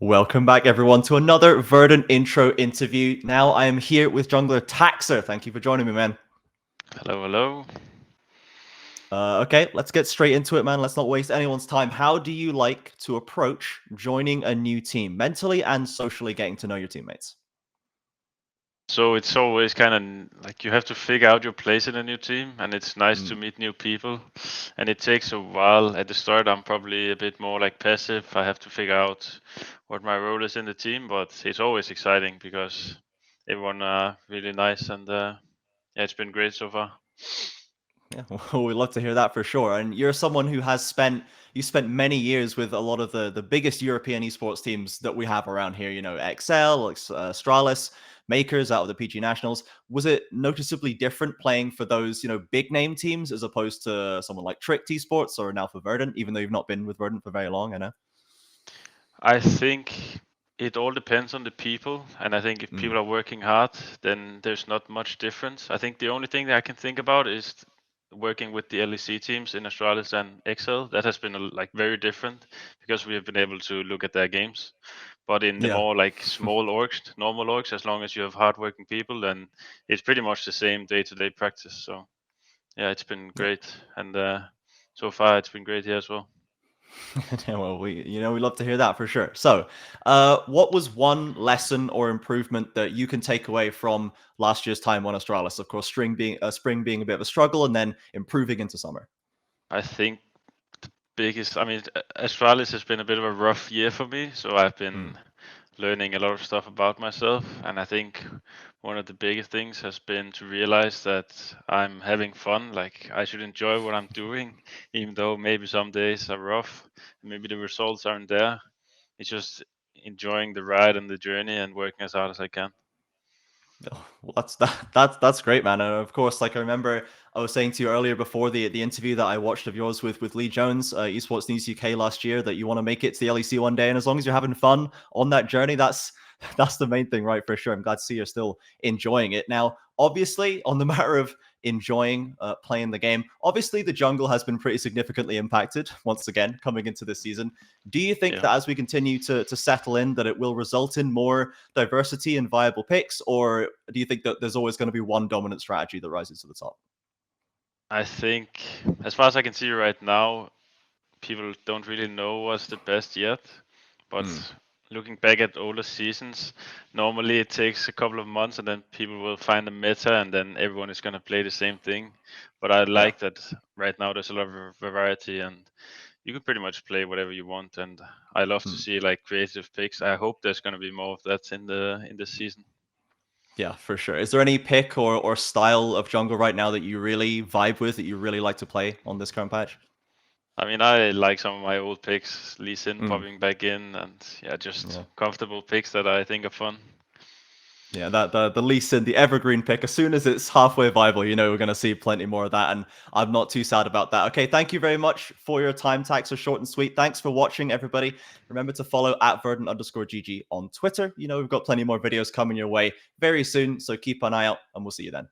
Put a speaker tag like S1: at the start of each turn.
S1: Welcome back, everyone, to another Verdant intro interview. Now I am here with jungler Taxer. Thank you for joining me, man.
S2: Hello, hello.
S1: Okay, let's get straight into it, man. Let's not waste anyone's time. How do you like to approach joining a new team, mentally and socially getting to know your teammates?
S2: So it's always kind of like you have to figure out your place in a new team, and it's nice to
S1: Mm.
S2: meet new people. And it takes a while. At the start, I'm probably a bit more like passive. I have to figure out what my role is in the team, but it's always exciting because everyone are really nice, and yeah, it's been great so far.
S1: Yeah, well, we'd love to hear that for sure. And you're someone who has spent many years with a lot of the biggest European esports teams that we have around here. You know, XL, like Astralis, Makers out of the PG Nationals. Was it noticeably different playing for those big name teams as opposed to someone like Tricked Esports or now for Verdant? Even though you've not been with Verdant for very long, I know.
S2: I think it all depends on the people, and I think if
S1: Mm.
S2: people are working hard, then there's not much difference. I think the only thing that I can think about is working with the LEC teams in Astralis and Excel. That has been like very different because we have been able to look at their games. But in the
S1: Yeah.
S2: more like small orgs, normal orgs, as long as you have hardworking people, then it's pretty much the same day-to-day practice. So yeah, it's been
S1: Yeah.
S2: great, and so far it's been great here as well.
S1: Yeah, well, we love to hear that for sure. So, what was one lesson or improvement that you can take away from last year's time on Astralis? Of course, spring being a bit of a struggle, and then improving into summer.
S2: I think biggest, I mean, Astralis has been a bit of a rough year for me, so I've
S1: Mm.
S2: been learning a lot of stuff about myself. And I think one of the biggest things has been to realize that I'm having fun. Like, I should enjoy what I'm doing, even though maybe some days are rough, maybe the results aren't there. It's just enjoying the ride and the journey and working as hard as I can.
S1: Oh, well, that's great, man. And of course, like I remember, I was saying to you earlier before the interview that I watched of yours with Lee Jones, Esports News UK last year, that you want to make it to the LEC one day, and as long as you're having fun on that journey, that's that's the main thing, right? For sure. I'm glad to see you're still enjoying it. Now, obviously, on the matter of enjoying playing the game, obviously the jungle has been pretty significantly impacted once again coming into this season. Do you think
S2: Yeah.
S1: that as we continue to settle in, that it will result in more diversity and viable picks, or do you think that there's always going to be one dominant strategy that rises to the top?
S2: I think, as far as I can see right now, people don't really know what's the best yet. But
S1: Mm,
S2: looking back at older seasons, normally it takes a couple of months and then people will find a meta and then everyone is going to play the same thing. But I
S1: yeah.
S2: like that right now there's a lot of variety and you can pretty much play whatever you want. And I love to
S1: Mm.
S2: see like creative picks. I hope there's going to be more of that in the season.
S1: Yeah, for sure. Is there any pick or style of jungle right now that you really vibe with, that you really like to play on this current patch?
S2: I mean, I like some of my old picks, Lee Sin
S1: Mm,
S2: popping back in, and yeah, just
S1: yeah.
S2: comfortable picks that I think are fun.
S1: Yeah, that the Lee Sin, the evergreen pick. As soon as it's halfway viable, we're going to see plenty more of that, and I'm not too sad about that. Okay, thank you very much for your time. Tags are short and sweet. Thanks for watching, everybody. Remember to follow at Verdant_GG on Twitter. We've got plenty more videos coming your way very soon, so keep an eye out, and we'll see you then.